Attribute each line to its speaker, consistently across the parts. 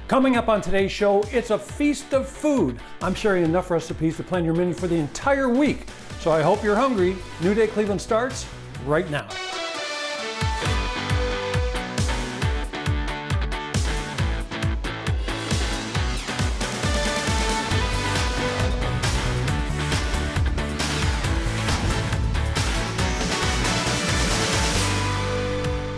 Speaker 1: Coming up on today's show, it's a feast of food. I'm sharing enough recipes to plan your menu for the entire week. So I hope you're hungry. New Day Cleveland starts right now.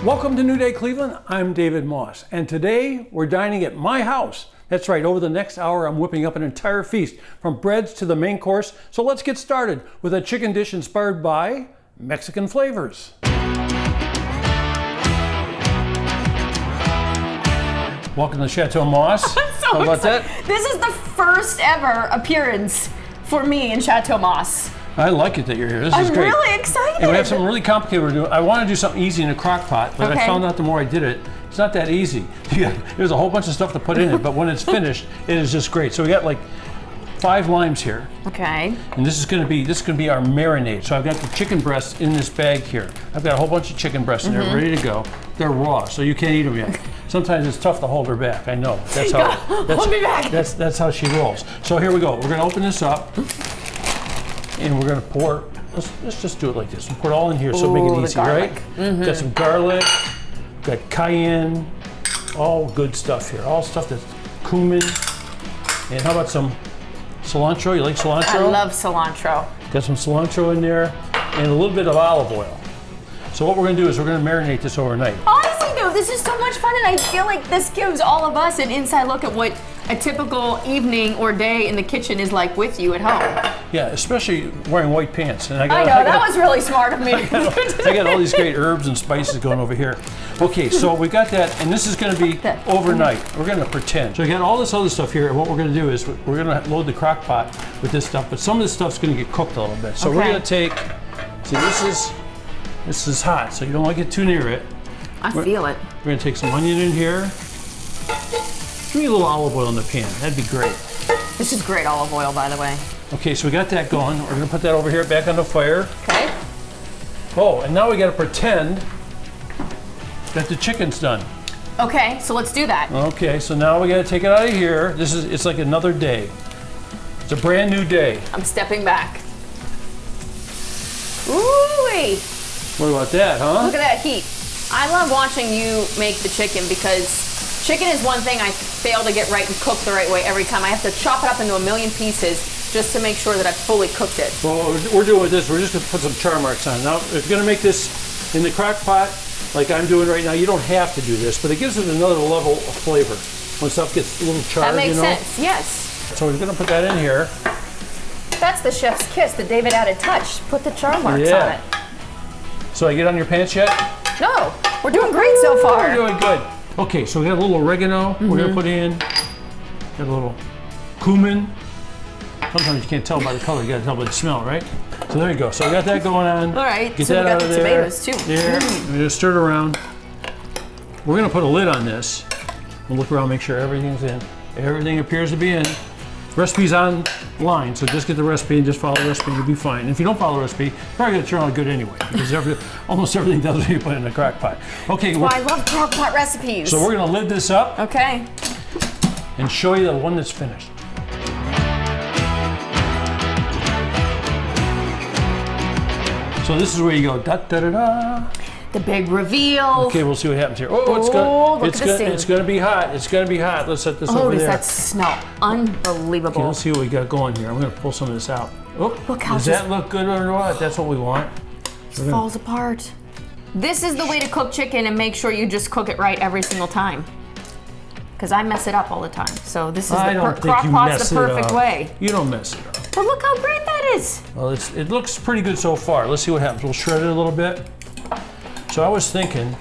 Speaker 1: Welcome to New Day Cleveland. I'm David Moss, and today we're dining at my house. That's right, over the next hour I'm whipping up an entire feast, from breads to the main course. So let's get started with a chicken dish inspired by Mexican flavors. Welcome to Chateau Moss.
Speaker 2: I'm so
Speaker 1: How about
Speaker 2: excited.
Speaker 1: that?
Speaker 2: This is the first ever appearance for me in Chateau Moss.
Speaker 1: I like it that you're here. This is
Speaker 2: I'm
Speaker 1: great.
Speaker 2: really excited.
Speaker 1: And we have something really complicated we're doing. I want to do something easy in a crock pot, but I found out the more I did it, it's not that easy. There's a whole bunch of stuff to put in it, but when it's finished, it is just great. So we got like 5 limes here.
Speaker 2: Okay.
Speaker 1: And this is going to be our marinade. So I've got the chicken breasts in this bag here. I've got a whole bunch of chicken breasts in there ready to go. They're raw, so you can't eat them yet. Sometimes it's tough to hold her back. I know. That's how.
Speaker 2: Hold me back.
Speaker 1: That's how she rolls. So here we go. We're going to open this up, and we're going to pour. Let's just do it like this. We'll pour it all in here, so make it easy, right? Got some garlic, got cayenne, all good stuff here. All stuff that's cumin. And how about some cilantro? You like cilantro?
Speaker 2: I love cilantro.
Speaker 1: Got some cilantro in there, and a little bit of olive oil. So what we're going to do is we're going to marinate this overnight.
Speaker 2: Honestly, though, this is so much fun, and I feel like this gives all of us an inside look at what a typical evening or day in the kitchen is like with you at home.
Speaker 1: Yeah, especially wearing white pants. And I
Speaker 2: know, that was really smart of me.
Speaker 1: I got all these great herbs and spices going over here. Okay, so we got that, and this is going to be overnight. We're going to pretend. So we got all this other stuff here, and what we're going to do is we're going to load the crock pot with this stuff, but some of this stuff's going to get cooked a little bit. So we're going to take, see, this is hot, so you don't want to get too near it.
Speaker 2: I feel it.
Speaker 1: We're going to take some onion in here. Give me a little olive oil in the pan. That'd be great.
Speaker 2: This is great olive oil, by the way.
Speaker 1: Okay, so we got that going. We're going to put that over here back on the fire.
Speaker 2: Okay.
Speaker 1: Oh, and now we got to pretend that the chicken's done.
Speaker 2: Okay, so let's do that.
Speaker 1: Okay, so now we got to take it out of here. It's like another day. It's a brand new day.
Speaker 2: I'm stepping back. Ooh-wee.
Speaker 1: What about that, huh?
Speaker 2: Look at that heat. I love watching you make the chicken because chicken is one thing I fail to get right and cook the right way every time. I have to chop it up into a million pieces just to make sure that I've fully cooked it.
Speaker 1: Well, what we're doing with this, we're just going to put some char marks on. Now, if you're going to make this in the crock pot, like I'm doing right now, you don't have to do this, but it gives it another level of flavor when stuff gets a little charred,
Speaker 2: That makes sense, yes.
Speaker 1: So we're going to put that in here.
Speaker 2: That's the chef's kiss, the David added touch. Put the char marks on it.
Speaker 1: So I get on your pants yet?
Speaker 2: No, we're doing great so far.
Speaker 1: We're doing good. Okay, so we got a little oregano we're going to put in. Got a little cumin. Sometimes you can't tell by the color, you got to tell by the smell, right? So there you go. So we got that going on.
Speaker 2: All right,
Speaker 1: Get
Speaker 2: so
Speaker 1: that
Speaker 2: we got
Speaker 1: out
Speaker 2: the
Speaker 1: of there.
Speaker 2: tomatoes too.
Speaker 1: There. We just stir it around. We're going to put a lid on this. We'll look around, make sure everything's in. Everything appears to be in. Recipe's online, so just get the recipe and just follow the recipe, you'll be fine. And if you don't follow the recipe, it's probably going to turn out good anyway, because almost everything does when you put it in a crock pot. Okay.
Speaker 2: Well, I love crock pot recipes.
Speaker 1: So we're going to lid this up.
Speaker 2: Okay.
Speaker 1: And show you the one that's finished. So this is where you go da da da da.
Speaker 2: The big reveal.
Speaker 1: Okay, we'll see what happens here. Oh, it's gonna be hot. It's gonna be hot. Let's set this over there.
Speaker 2: Oh, does that smell unbelievable?
Speaker 1: Okay, let's see what we got going here. I'm gonna pull some of this out. Oh,
Speaker 2: look how
Speaker 1: does that look good or what? That's what we want.
Speaker 2: It falls apart. This is the way to cook chicken and make sure you just cook it right every single time. Because I mess it up all the time. So this is the crock pot's the perfect way.
Speaker 1: You don't mess it up.
Speaker 2: But look how great that is.
Speaker 1: Well, it looks pretty good so far. Let's see what happens. We'll shred it a little bit. So I was thinking,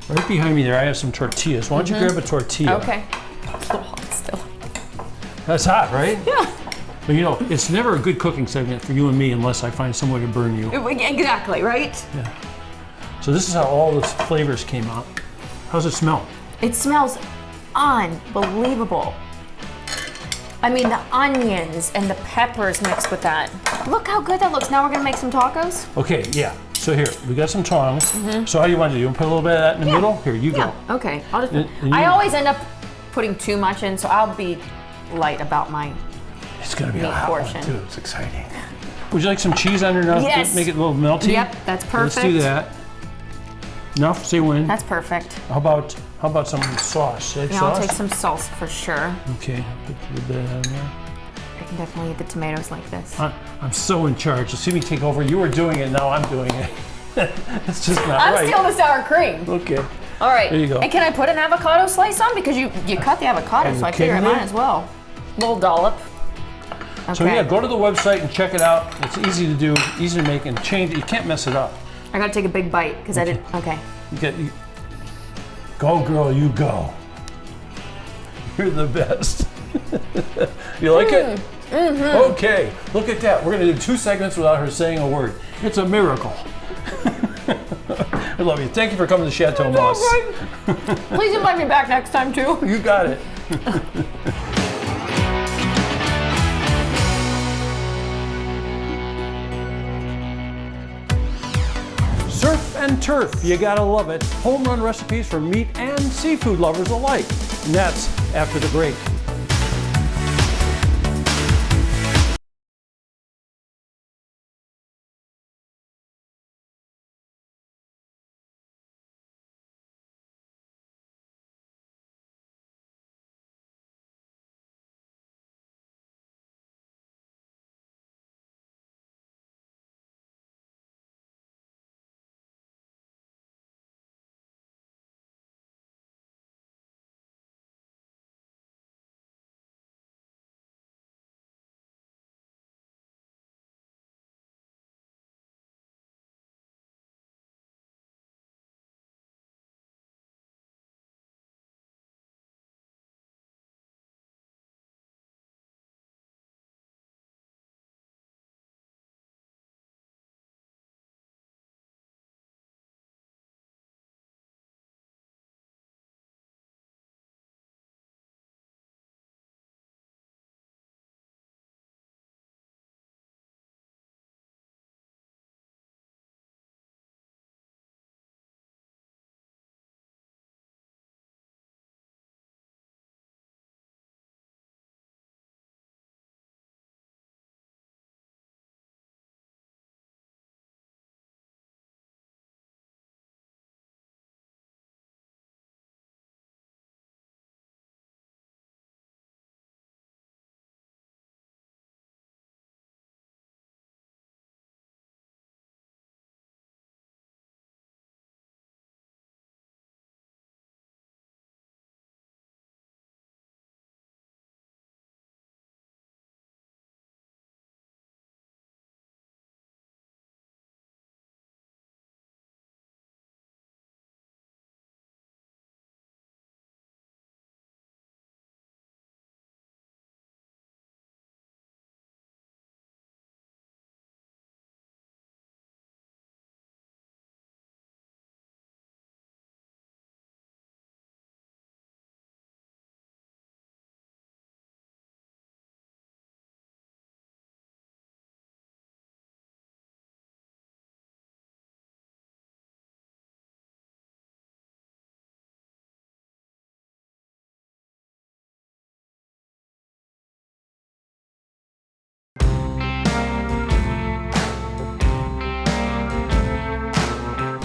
Speaker 1: right behind me there, I have some tortillas. Why don't you grab a tortilla?
Speaker 2: Okay. It's a little hot still.
Speaker 1: That's hot, right?
Speaker 2: Yeah.
Speaker 1: But you know, it's never a good cooking segment for you and me unless I find some way to burn you.
Speaker 2: Exactly, right?
Speaker 1: Yeah. So this is how all the flavors came out. How's it smell?
Speaker 2: It smells unbelievable. I mean, the onions and the peppers mixed with that. Look how good that looks. Now we're gonna make some tacos.
Speaker 1: Okay, yeah. So here, we got some tongs. So how do you want to do? You want to put a little bit of that in the middle? Here, you go.
Speaker 2: Okay. I always end up putting too much in, so I'll be light about my
Speaker 1: It's gonna be a
Speaker 2: meat
Speaker 1: hot
Speaker 2: portion.
Speaker 1: one too. It's exciting. Would you like some cheese on your nose
Speaker 2: Yes.
Speaker 1: to make it a little melty?
Speaker 2: Yep, that's perfect.
Speaker 1: Let's do that. Enough? Say when.
Speaker 2: That's perfect.
Speaker 1: How about some sauce? Like
Speaker 2: Yeah,
Speaker 1: sauce?
Speaker 2: I'll take some salsa for sure.
Speaker 1: Okay, put a little bit on there.
Speaker 2: I can definitely eat the tomatoes like this.
Speaker 1: I'm so in charge. You see me take over. You were doing it, now I'm doing it. It's just not right.
Speaker 2: I'm stealing the sour cream.
Speaker 1: Okay.
Speaker 2: All right.
Speaker 1: There you go.
Speaker 2: And can I put an avocado slice on? Because you cut the avocado,
Speaker 1: Are
Speaker 2: so
Speaker 1: you
Speaker 2: I figure I
Speaker 1: kidding
Speaker 2: might
Speaker 1: me?
Speaker 2: as well. Little dollop. Okay.
Speaker 1: So yeah, go to the website and check it out. It's easy to do, easy to make, and change. You can't mess it up.
Speaker 2: I gotta take a big bite because I didn't. Okay.
Speaker 1: Go girl, you go. You're the best. You like it? Mm-hmm. Okay, look at that. We're gonna do 2 segments without her saying a word. It's a miracle. I love you. Thank you for coming to Chateau Moss.
Speaker 2: Please invite me back next time too.
Speaker 1: You got it. Surf and turf, you gotta love it. Home run recipes for meat and seafood lovers alike. And that's after the break.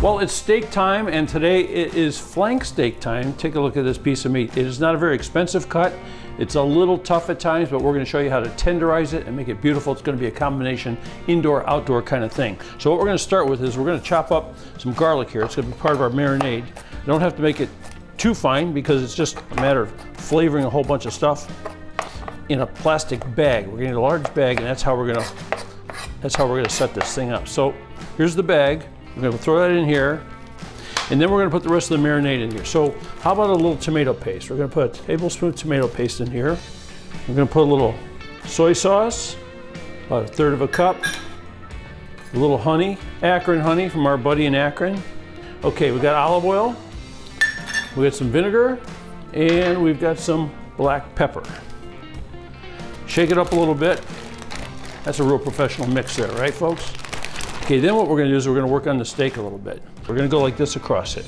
Speaker 1: Well, it's steak time, and today it is flank steak time. Take a look at this piece of meat. It is not a very expensive cut. It's a little tough at times, but we're gonna show you how to tenderize it and make it beautiful. It's gonna be a combination indoor, outdoor kind of thing. So what we're gonna start with is we're gonna chop up some garlic here. It's gonna be part of our marinade. You don't have to make it too fine because it's just a matter of flavoring a whole bunch of stuff in a plastic bag. We're gonna need a large bag, and that's how we're gonna set this thing up. So here's the bag. We're gonna throw that in here, and then we're gonna put the rest of the marinade in here. So how about a little tomato paste? We're gonna put a tablespoon of tomato paste in here. We're gonna put a little soy sauce, about 1/3 of a cup, a little honey, Akron honey from our buddy in Akron. Okay, we got olive oil, we got some vinegar, and we've got some black pepper. Shake it up a little bit. That's a real professional mix there, right folks? Okay, then what we're gonna do is we're gonna work on the steak a little bit. We're gonna go like this across it.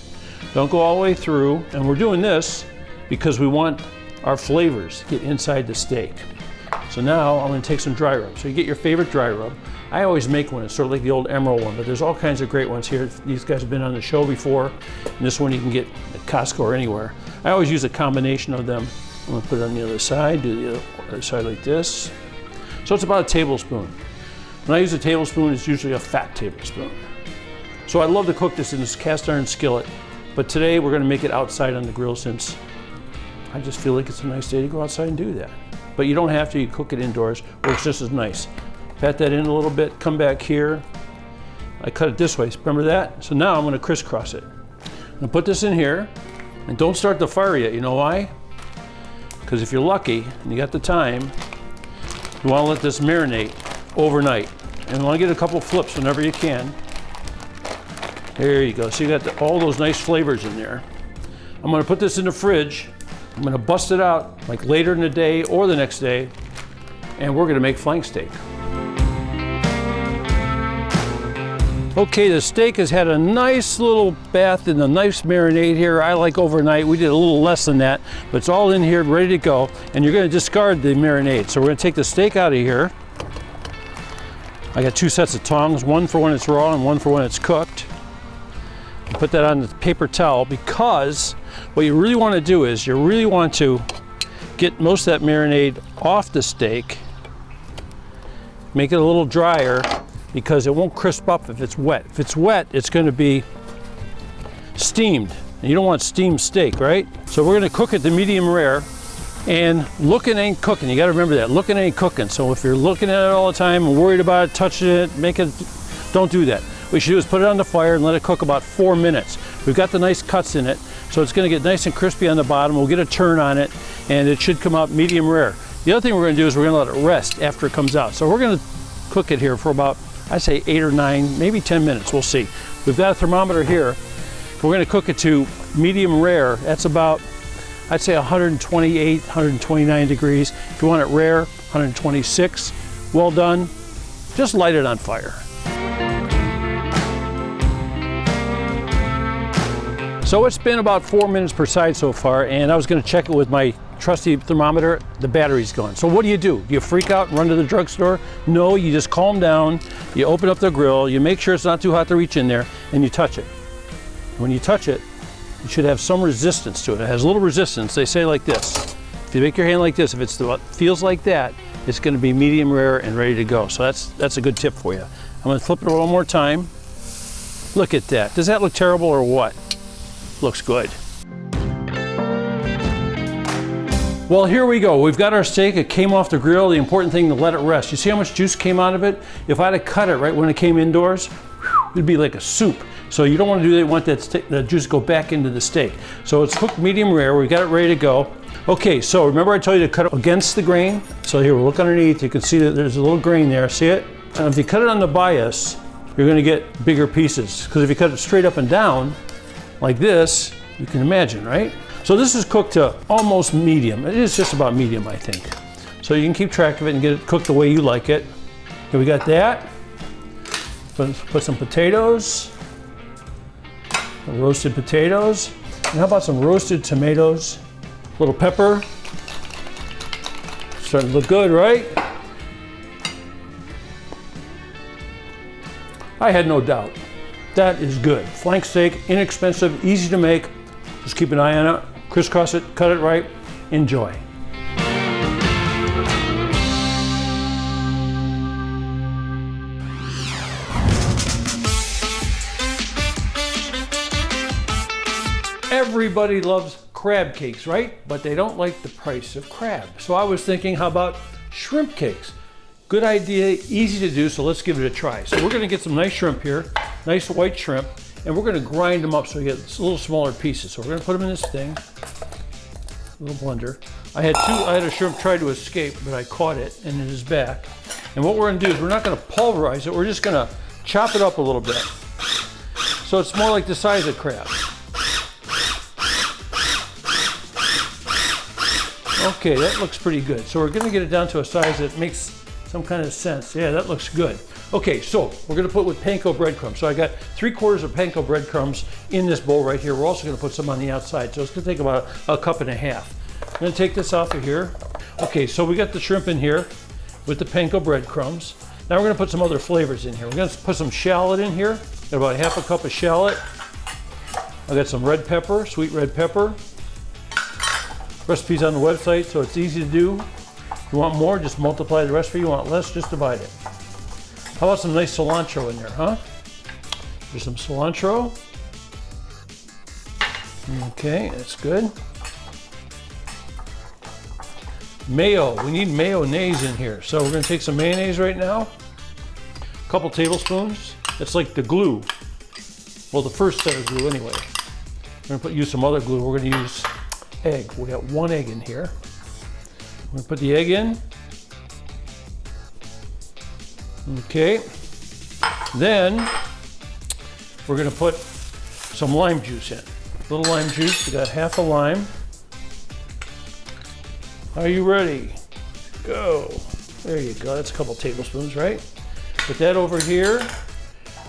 Speaker 1: Don't go all the way through, and we're doing this because we want our flavors get inside the steak. So now I'm gonna take some dry rub. So you get your favorite dry rub. I always make one, it's sort of like the old Emerald one, but there's all kinds of great ones here. These guys have been on the show before, and this one you can get at Costco or anywhere. I always use a combination of them. I'm gonna put it on the other side, do the other side like this. So it's about a tablespoon. When I use a tablespoon, it's usually a fat tablespoon. So I love to cook this in this cast iron skillet, but today we're gonna make it outside on the grill since I just feel like it's a nice day to go outside and do that. But you don't have to, you cook it indoors, works just as nice. Pat that in a little bit, come back here. I cut it this way, remember that? So now I'm gonna crisscross it. I'm gonna put this in here, and don't start the fire yet, you know why? Because if you're lucky, and you got the time, you wanna let this marinate overnight. And you wanna get a couple flips whenever you can. There you go, so you got all those nice flavors in there. I'm gonna put this in the fridge. I'm gonna bust it out like later in the day or the next day, and we're gonna make flank steak. Okay, the steak has had a nice little bath in the nice marinade here. I like overnight. We did a little less than that, but it's all in here, ready to go. And you're gonna discard the marinade. So we're gonna take the steak out of here. I got 2 sets of tongs, one for when it's raw and one for when it's cooked. Put that on the paper towel because what you really want to do is you really want to get most of that marinade off the steak, make it a little drier because it won't crisp up if it's wet. If it's wet, it's going to be steamed, and you don't want steamed steak, right? So we're going to cook it to medium rare, and looking ain't cooking. You got to remember that. Looking ain't cooking. So if you're looking at it all the time and worried about it, touching it, don't do that. What you should do is put it on the fire and let it cook about 4 minutes. We've got the nice cuts in it, so it's going to get nice and crispy on the bottom. We'll get a turn on it, and it should come out medium rare. The other thing we're going to do is we're going to let it rest after it comes out. So we're going to cook it here for about, I'd say 8 or 9, maybe 10 minutes. We'll see. We've got a thermometer here. We're going to cook it to medium rare. That's about, I'd say 128, 129 degrees. If you want it rare, 126. Well done. Just light it on fire. So it's been about 4 minutes per side so far, and I was going to check it with my trusty thermometer. The battery's gone. So what do? Do you freak out and run to the drugstore? No, you just calm down, you open up the grill, you make sure it's not too hot to reach in there, and you touch it. When you touch it, you should have some resistance to it. It has a little resistance. They say like this. If you make your hand like this, if it feels like that, it's going to be medium rare and ready to go. So that's a good tip for you. I'm going to flip it one more time. Look at that. Does that look terrible or what? Looks good. Well, here we go. We've got our steak. It came off the grill. The important thing to let it rest. You see how much juice came out of it? If I'd have cut it right when it came indoors, it'd be like a soup. So you don't want to do that. You want that juice to go back into the steak. So it's cooked medium rare. We've got it ready to go. Okay, so remember I told you to cut it against the grain? So here, we'll look underneath. You can see that there's a little grain there. See it? And if you cut it on the bias, you're going to get bigger pieces. Because if you cut it straight up and down, like this, you can imagine, right? So this is cooked to almost medium. It is just about medium, I think. So you can keep track of it and get it cooked the way you like it. Here we got that. Put some potatoes, roasted potatoes. And how about some roasted tomatoes? A little pepper. Starting to look good, right? I had no doubt. That is good. Flank steak, inexpensive, easy to make. Just keep an eye on it, crisscross it, cut it right, enjoy. Everybody loves crab cakes, right? But they don't like the price of crab. So I was thinking, how about shrimp cakes? Good idea, easy to do, so let's give it a try. So we're gonna get some nice shrimp here, nice white shrimp, and we're gonna grind them up so we get a little smaller pieces. So we're gonna put them in this thing, a little blender. I had a shrimp try to escape, but I caught it and it is back. And what we're gonna do is we're not gonna pulverize it, we're just gonna chop it up a little bit. So it's more like the size of crab. Okay, that looks pretty good. So we're gonna get it down to a size that makes some kind of sense. Yeah, that looks good. Okay, so we're gonna put with panko breadcrumbs. So I got 3/4 of panko breadcrumbs in this bowl right here. We're also gonna put some on the outside. So it's gonna take about a cup and a half. I'm gonna take this off of here. Okay, so we got the shrimp in here with the panko breadcrumbs. Now we're gonna put some other flavors in here. We're gonna put some shallot in here. Got about half a cup of shallot. I got some red pepper, sweet red pepper. Recipe's on the website, so it's easy to do. If you want more, just multiply the recipe. You want less, just divide it. How about some nice cilantro in there, huh? There's some cilantro. Okay, that's good. Mayo, we need mayonnaise in here. So we're gonna take some mayonnaise right now. A couple tablespoons. It's like the glue. Well, the first set of glue anyway. We're gonna use some other glue. We're gonna use egg. We got 1 egg in here. We're gonna put the egg in. Okay. Then we're gonna put some lime juice in. A little lime juice. We got half a lime. Are you ready? Go. There you go. That's a couple tablespoons, right? Put that over here.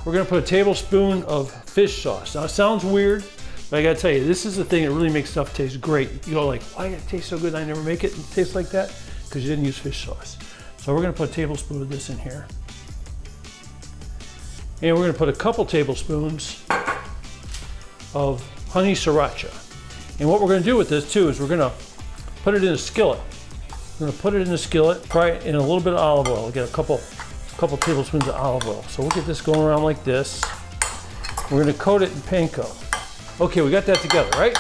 Speaker 1: We're gonna put a tablespoon of fish sauce. Now it sounds weird, but I gotta tell you, this is the thing that really makes stuff taste great. You go like, why did it taste so good? I never make it taste like that, because you didn't use fish sauce. So we're gonna put a tablespoon of this in here. And we're gonna put a couple tablespoons of honey sriracha. And what we're gonna do with this too is we're gonna put it in a skillet. We're gonna put it in a skillet, fry it in a little bit of olive oil. We'll get a couple tablespoons of olive oil. So we'll get this going around like this. We're gonna coat it in panko. Okay, we got that together, right?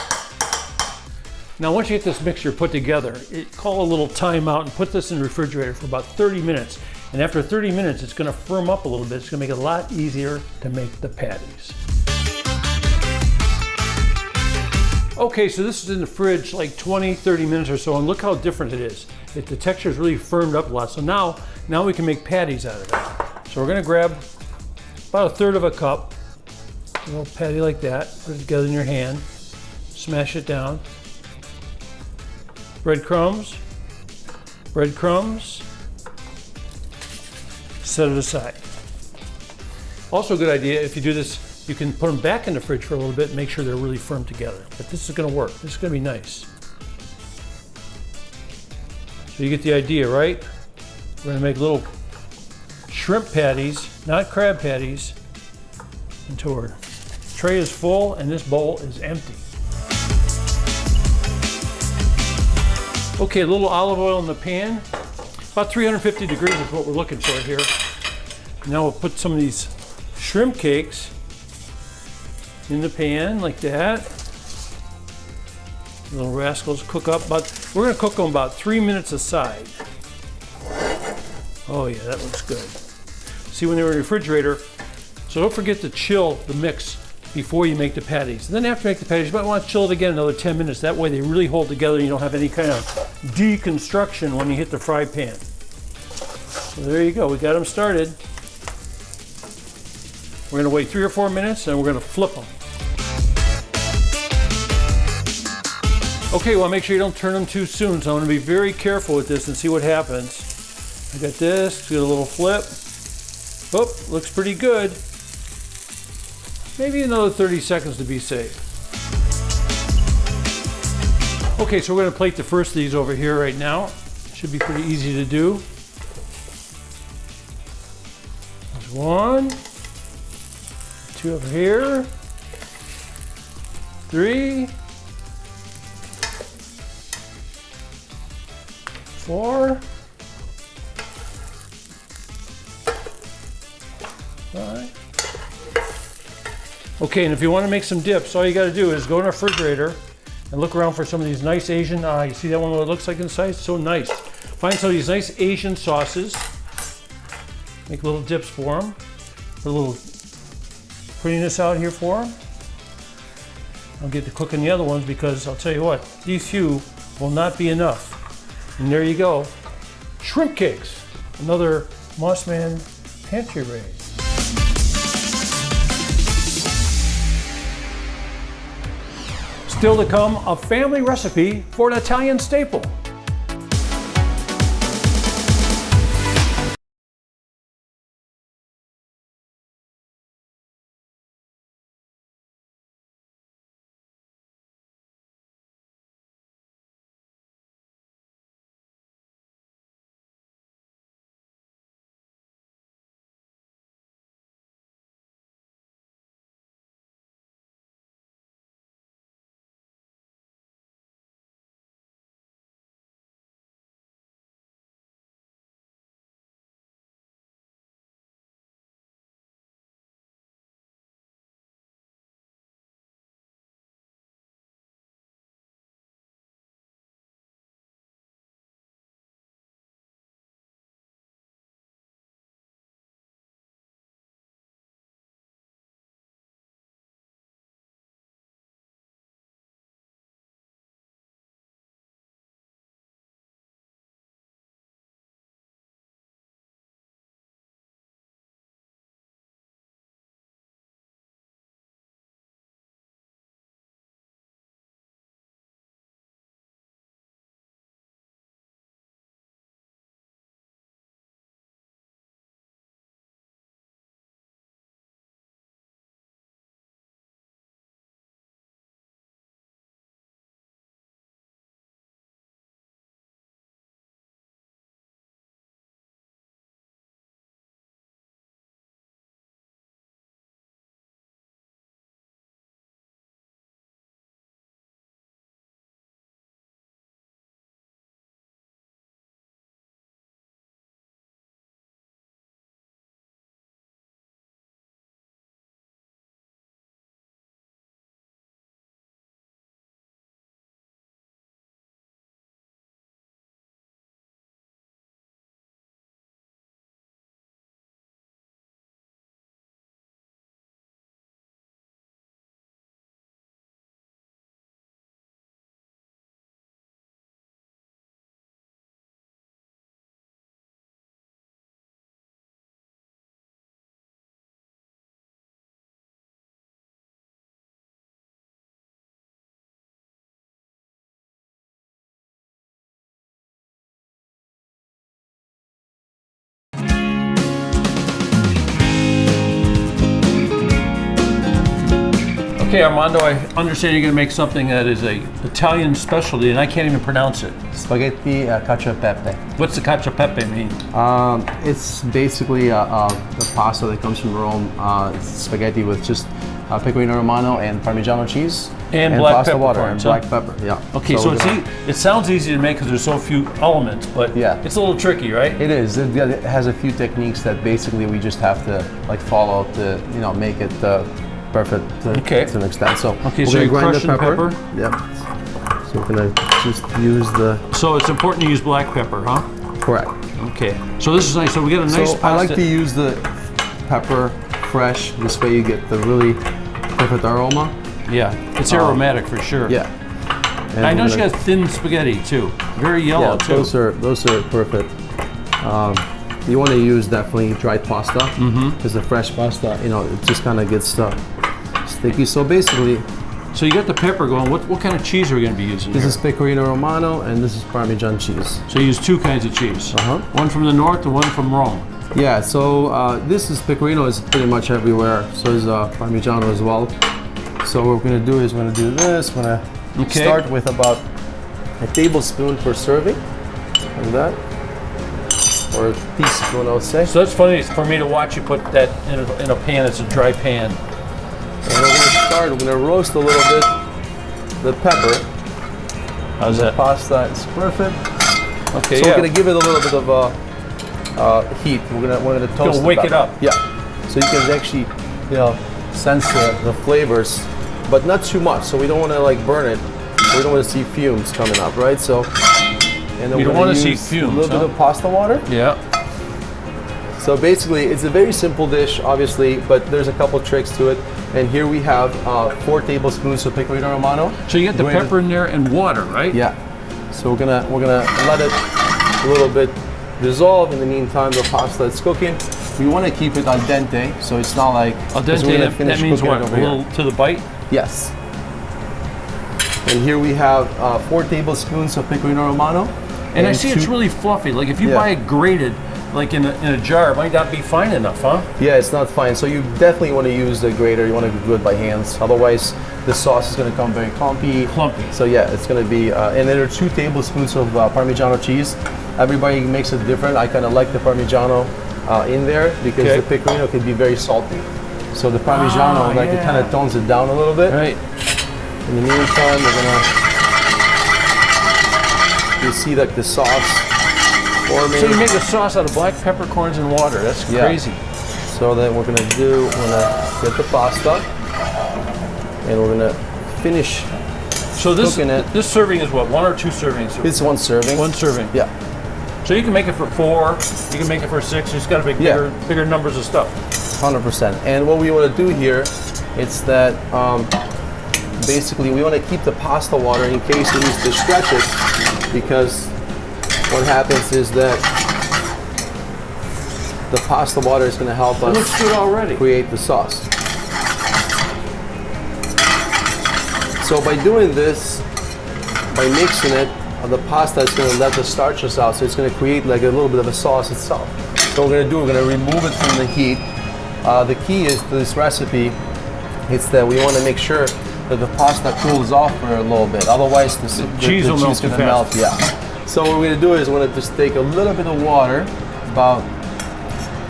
Speaker 1: Now once you get this mixture put together, call a little timeout and put this in the refrigerator for about 30 minutes. And after 30 minutes, it's gonna firm up a little bit. It's gonna make it a lot easier to make the patties. Okay, so this is in the fridge like 20, 30 minutes or so, and look how different it is. The texture is really firmed up a lot. So now we can make patties out of it. So we're gonna grab about 1/3 of a cup, a little patty like that, put it together in your hand, smash it down. Breadcrumbs, breadcrumbs, set it aside. Also a good idea, if you do this, you can put them back in the fridge for a little bit and make sure they're really firm together. But this is gonna work. This is gonna be nice. So you get the idea, right? We're gonna make little shrimp patties, not crab patties, until our tray is full and this bowl is empty. Okay, a little olive oil in the pan. About 350 degrees is what we're looking for here. Now we'll put some of these shrimp cakes in the pan like that. Little rascals cook up, but we're gonna cook them about 3 minutes aside. Oh yeah, that looks good. See, when they were in the refrigerator, so don't forget to chill the mix before you make the patties. And then after you make the patties, you might want to chill it again another 10 minutes. That way they really hold together and you don't have any kind of deconstruction when you hit the fry pan. So there you go, we got them started. We're gonna wait 3 or 4 minutes and we're gonna flip them. Okay, well, make sure you don't turn them too soon, so I'm gonna be very careful with this and see what happens. I got this, get a little flip. Oh, looks pretty good. Maybe another 30 seconds to be safe. Okay, so we're gonna plate the first of these over here right now. Should be pretty easy to do. There's 1. 2 over here. 3. 4. 5. Okay, and if you want to make some dips, all you got to do is go in the refrigerator and look around for some of these nice Asian, you see that one, what it looks like inside? It's so nice. Find some of these nice Asian sauces. Make little dips for them. Put a little prettiness out here for them. I'll get to cooking the other ones because I'll tell you what, these few will not be enough. And there you go. Shrimp cakes. Another Mossman pantry raid. Still to come, a family recipe for an Italian staple. Okay, Armando, I understand you're going to make something that is a Italian specialty, and I can't even pronounce it.
Speaker 3: Spaghetti cacio pepe.
Speaker 1: What's the cacio pepe mean?
Speaker 3: It's basically the pasta that comes from Rome. It's spaghetti with just pecorino romano and Parmigiano cheese.
Speaker 1: And black
Speaker 3: pasta
Speaker 1: pepper
Speaker 3: water
Speaker 1: corns,
Speaker 3: and black pepper, yeah.
Speaker 1: Okay, so it sounds easy to make because there's so few elements, but
Speaker 3: yeah,
Speaker 1: it's a little tricky, right?
Speaker 3: It is. It has a few techniques that basically we just have to like follow to make it perfect to an extent. So
Speaker 1: okay, so you're crushing the pepper.
Speaker 3: Yeah. So we're gonna just use the.
Speaker 1: So it's important to use black pepper, huh?
Speaker 3: Correct.
Speaker 1: Okay. So this is nice. So we get a nice pasta.
Speaker 3: I like to use the pepper fresh. This way you get the really perfect aroma.
Speaker 1: Yeah, it's aromatic for sure.
Speaker 3: Yeah.
Speaker 1: And I know she got thin spaghetti too. Very yellow too.
Speaker 3: Those are perfect. You want to use definitely dried pasta because the fresh pasta, it just kind of gets sticky. So basically,
Speaker 1: so you got the pepper going. What kind of cheese are we going to be using?
Speaker 3: This is pecorino romano and this is Parmesan cheese.
Speaker 1: So you use two kinds of cheese. One from the north and one from Rome.
Speaker 3: Yeah. So this is pecorino is pretty much everywhere. So is Parmigiano as well. So what we're going to do is we're going to do this. We're going to start with about a tablespoon per serving, like that, or a teaspoon, I would say.
Speaker 1: So that's funny for me to watch you put that in a pan. It's a dry pan.
Speaker 3: And we're going to start. We're going to roast a little bit the pepper.
Speaker 1: How's that?
Speaker 3: The pasta is perfect.
Speaker 1: Okay.
Speaker 3: So we're going to give it a little bit of heat. We're going to toast it.
Speaker 1: Wake it up.
Speaker 3: Yeah. So you can actually, sense the flavors, but not too much. So we don't want to like burn it. We don't want to see fumes coming up, right? So, and then
Speaker 1: we don't want to see fumes.
Speaker 3: A little bit of pasta water.
Speaker 1: Yeah.
Speaker 3: So basically, it's a very simple dish, obviously, but there's a couple tricks to it. And here we have 4 tablespoons of pecorino romano.
Speaker 1: So you get the pepper in there and water, right?
Speaker 3: Yeah. So we're gonna let it a little bit dissolve. In the meantime, the pasta is cooking. We want to keep it al dente, so it's not like
Speaker 1: al dente. That means what? A little to the bite.
Speaker 3: Yes. And here we have 4 tablespoons of pecorino romano.
Speaker 1: And I see it's really fluffy. Like if you buy it grated, like in a jar, it might not be fine enough, huh?
Speaker 3: Yeah, it's not fine. So you definitely want to use the grater. You want to do it by hands. Otherwise, the sauce is going to come very clumpy. So yeah, it's going to be, and then there are 2 tablespoons of Parmigiano cheese. Everybody makes it different. I kind of like the Parmigiano in there because the pecorino can be very salty. So the Parmigiano, it kind of tones it down a little bit.
Speaker 1: Right.
Speaker 3: In the meantime, we're gonna, you see like the sauce forming.
Speaker 1: So you make a sauce out of black peppercorns and water. That's crazy.
Speaker 3: So then we're gonna get the pasta, and we're gonna finish cooking it.
Speaker 1: This serving is what, 1 or 2 servings?
Speaker 3: It's 1 serving.
Speaker 1: 1 serving.
Speaker 3: Yeah.
Speaker 1: So you can make it for 4, you can make it for 6, you just gotta make bigger numbers of stuff.
Speaker 3: 100%. And what we want to do here is that basically we want to keep the pasta water in case we need to stretch it, because what happens is that the pasta water is going to help us
Speaker 1: looks good already.
Speaker 3: Create the sauce. So by doing this, by mixing it, the pasta is going to let the starches out, so it's going to create like a little bit of a sauce itself. So what we're going to remove it from the heat. The key is to this recipe, it's that we want to make sure that the pasta cools off for a little bit. Otherwise, the cheese will melt. Yeah. So what we're going to do is we're going to just take a little bit of water, about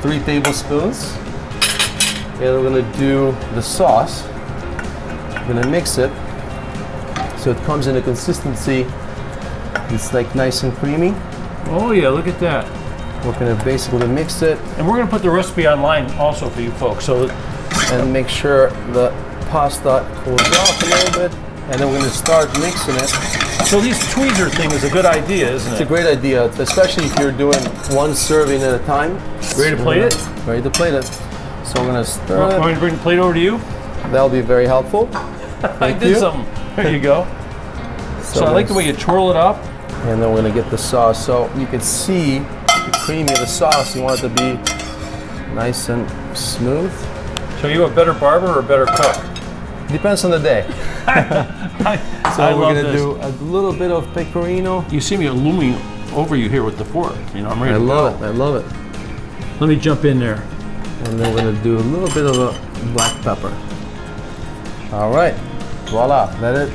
Speaker 3: 3 tablespoons, and we're going to do the sauce. We're going to mix it so it comes in a consistency. It's like nice and creamy.
Speaker 1: Oh yeah, look at that.
Speaker 3: We're going to basically mix it.
Speaker 1: And we're going to put the recipe online also for you folks.
Speaker 3: And make sure the pasta cools off a little bit. And then we're going to start mixing it.
Speaker 1: So this tweezer thing is a good idea, isn't it?
Speaker 3: It's a great idea, especially if you're doing 1 serving at a time.
Speaker 1: Ready to plate it?
Speaker 3: Ready to plate it. So we're going to stir it.
Speaker 1: Want me to bring the plate over to you?
Speaker 3: That'll be very helpful.
Speaker 1: I did something. There you go. So I like the way you twirl it up.
Speaker 3: And then we're going to get the sauce. So you can see the creamy of the sauce. You want it to be nice and smooth.
Speaker 1: So you a better barber or a better cook?
Speaker 3: Depends on the day. So we're going to do a little bit of pecorino.
Speaker 1: You see me looming over you here with the fork. I'm ready to go.
Speaker 3: I love it.
Speaker 1: Let me jump in there.
Speaker 3: And then we're going to do a little bit of a black pepper. All right, voila, let it.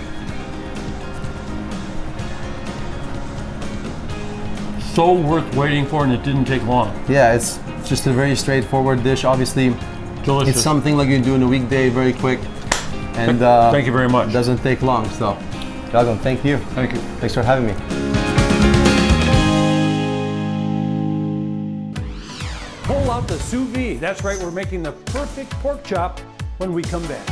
Speaker 1: So worth waiting for, and it didn't take long.
Speaker 3: Yeah, it's just a very straightforward dish. Obviously,
Speaker 1: Delicious.
Speaker 3: it's something like you do in a weekday, very quick. And
Speaker 1: Thank you very much.
Speaker 3: Doesn't take long, so. Dragan, thank you.
Speaker 1: Thank you.
Speaker 3: Thanks for having me.
Speaker 1: Pull out the sous vide. That's right, we're making the perfect pork chop when we come back.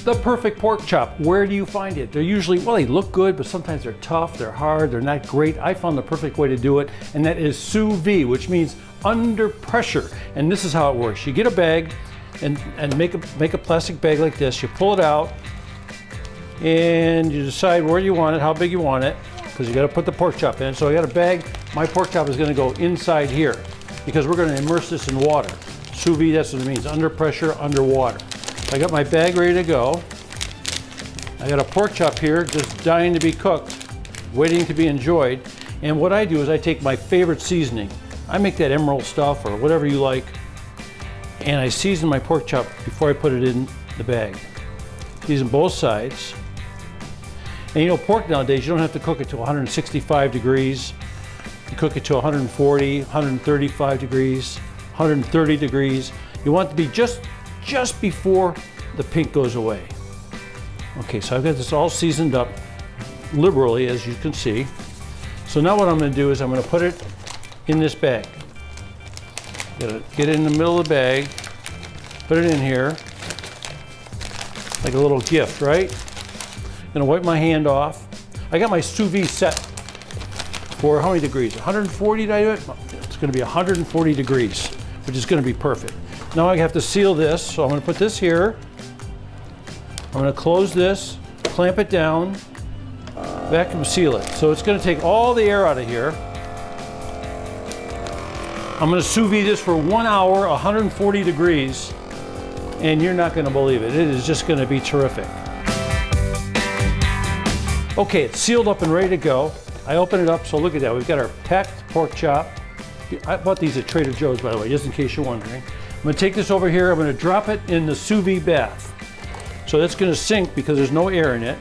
Speaker 1: The perfect pork chop, where do you find it? They're usually, well, they look good, but sometimes they're tough, they're hard, they're not great. I found the perfect way to do it, and that is sous vide, which means under pressure. And this is how it works. You get a bag and make a plastic bag like this. You pull it out and you decide where you want it, how big you want it, because you got to put the pork chop in. So I got a bag. My pork chop is going to go inside here because we're going to immerse this in water. Sous vide, that's what it means, under pressure, under water. I got my bag ready to go. I got a pork chop here just dying to be cooked, waiting to be enjoyed. And what I do is I take my favorite seasoning. I make that emerald stuff or whatever you like, and I season my pork chop before I put it in the bag. Season both sides. And you know, pork nowadays, you don't have to cook it to 165 degrees. You cook it to 140, 135 degrees, 130 degrees. You want it to be just before the pink goes away. Okay, so I've got this all seasoned up liberally, as you can see. So now what I'm going to do is I'm going to put it in this bag. Gotta get it in the middle of the bag, put it in here, like a little gift, right? Gonna wipe my hand off. I got my sous vide set for how many degrees? 140, did I do it? It's gonna be 140 degrees, which is gonna be perfect. Now I have to seal this, so I'm going to put this here. I'm going to close this, clamp it down, vacuum seal it. So it's going to take all the air out of here. I'm going to sous vide this for 1 hour, 140 degrees, and you're not going to believe it. It is just going to be terrific. Okay, it's sealed up and ready to go. I open it up, so look at that. We've got our packed pork chop. I bought these at Trader Joe's, by the way, just in case you're wondering. I'm gonna take this over here, I'm gonna drop it in the sous-vide bath. So that's gonna sink because there's no air in it.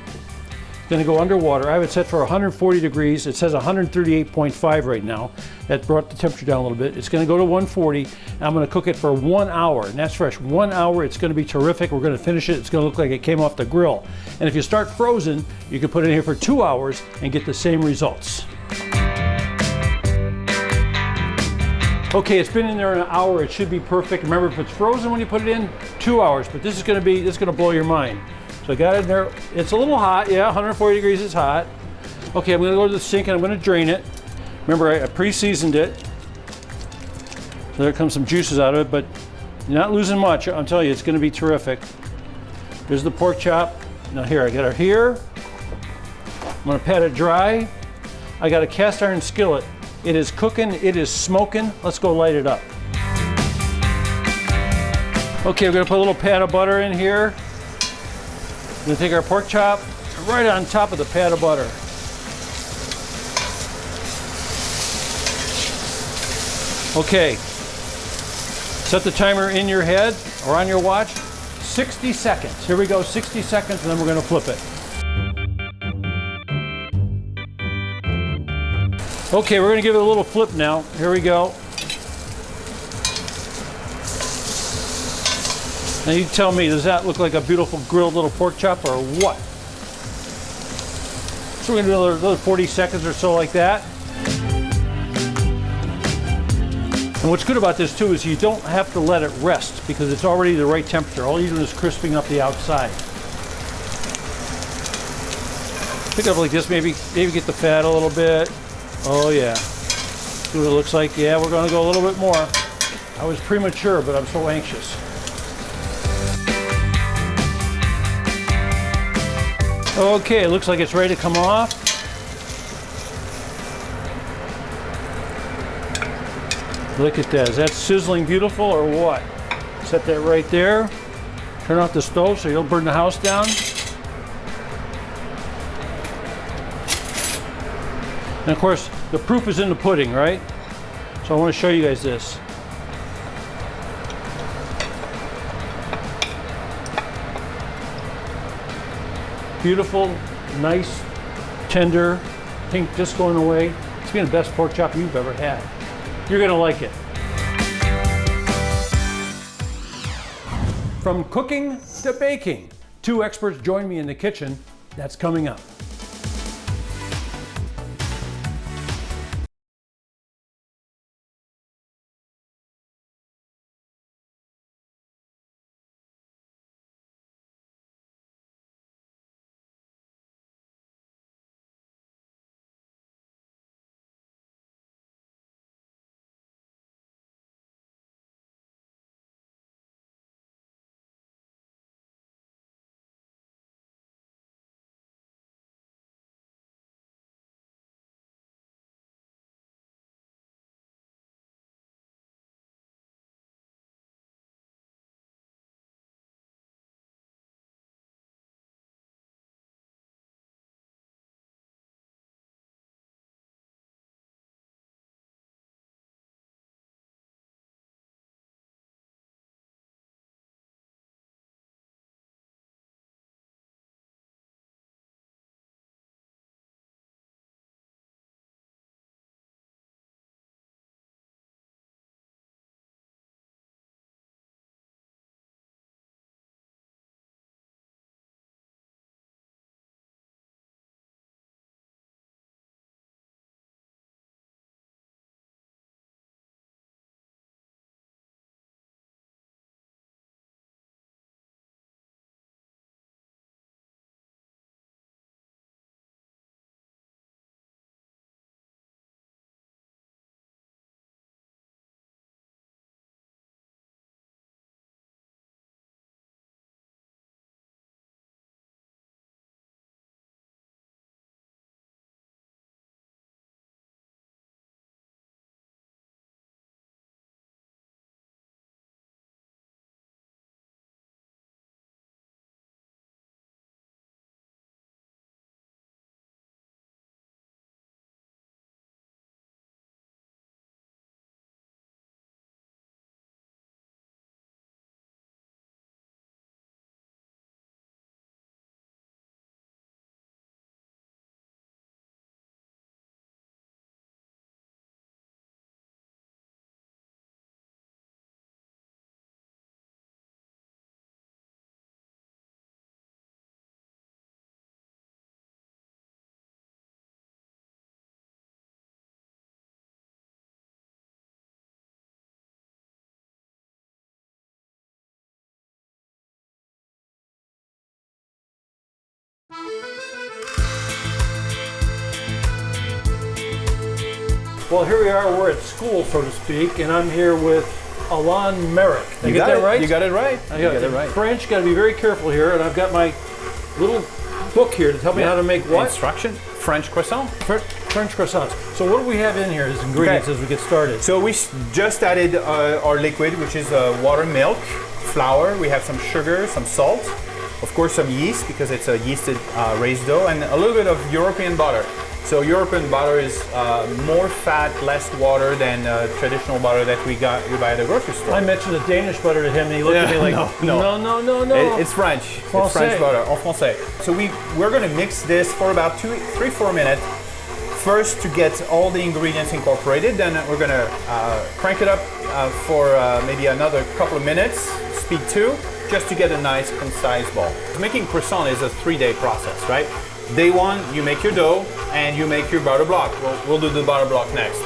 Speaker 1: It's gonna go underwater. I have it set for 140 degrees. It says 138.5 right now. That brought the temperature down a little bit. It's gonna go to 140, and I'm gonna cook it for 1 hour, and that's fresh. 1 hour, it's gonna be terrific. We're gonna finish it. It's gonna look like it came off the grill. And if you start frozen, you can put it in here for 2 hours and get the same results. Okay, it's been in there an hour. It should be perfect. Remember, if it's frozen when you put it in, 2 hours, but this is gonna blow your mind. So I got it in there. It's a little hot, yeah, 140 degrees is hot. Okay, I'm gonna go to the sink and I'm gonna drain it. Remember, I pre-seasoned it. So there comes some juices out of it, but you're not losing much. I'm telling you, it's gonna be terrific. There's the pork chop. Now here, I got her here. I'm gonna pat it dry. I got a cast iron skillet. It is cooking, it is smoking. Let's go light it up. Okay, we're gonna put a little pat of butter in here. We're gonna take our pork chop right on top of the pat of butter. Okay, set the timer in your head or on your watch, 60 seconds. Here we go, 60 seconds, and then we're gonna flip it. Okay, we're gonna give it a little flip now. Here we go. Now you tell me, does that look like a beautiful grilled little pork chop or what? So we're gonna do another 40 seconds or so like that. And what's good about this too is you don't have to let it rest because it's already the right temperature. All you're doing is crisping up the outside. Pick it up like this, maybe get the fat a little bit. Oh yeah. See what it looks like? Yeah, we're gonna go a little bit more. I was premature, but I'm so anxious. Okay, it looks like it's ready to come off. Look at that. Is that sizzling beautiful or what? Set that right there. Turn off the stove so you don't burn the house down. And of course, the proof is in the pudding, right? So I want to show you guys this. Beautiful, nice, tender, pink just going away. It's been the best pork chop you've ever had. You're gonna like it. From cooking to baking, 2 experts join me in the kitchen. That's coming up. Well, here we are. We're at school, so to speak, and I'm here with Alain Merrick. Did I get that right?
Speaker 3: You got it right.
Speaker 1: I got it right. French, got to be very careful here, and I've got my little book here to tell me how to make what?
Speaker 3: Instruction. French croissant.
Speaker 1: French croissants. So what do we have in here as ingredients as we get started?
Speaker 4: So we just added our liquid, which is water, milk, flour. We have some sugar, some salt, of course some yeast because it's a yeasted raised dough, and a little bit of European butter. So European butter is more fat, less water than traditional butter that we buy at the grocery store.
Speaker 1: I mentioned the Danish butter to him, and he looked at me like, no.
Speaker 4: It's French.
Speaker 1: Français.
Speaker 4: It's French butter, en français. So we're going to mix this for about 3-4 minutes. First to get all the ingredients incorporated, then we're going to crank it up for maybe another couple of minutes, speed 2, just to get a nice concise ball. Making croissant is a 3-day process, right? Day 1, you make your dough and you make your butter block. We'll do the butter block next.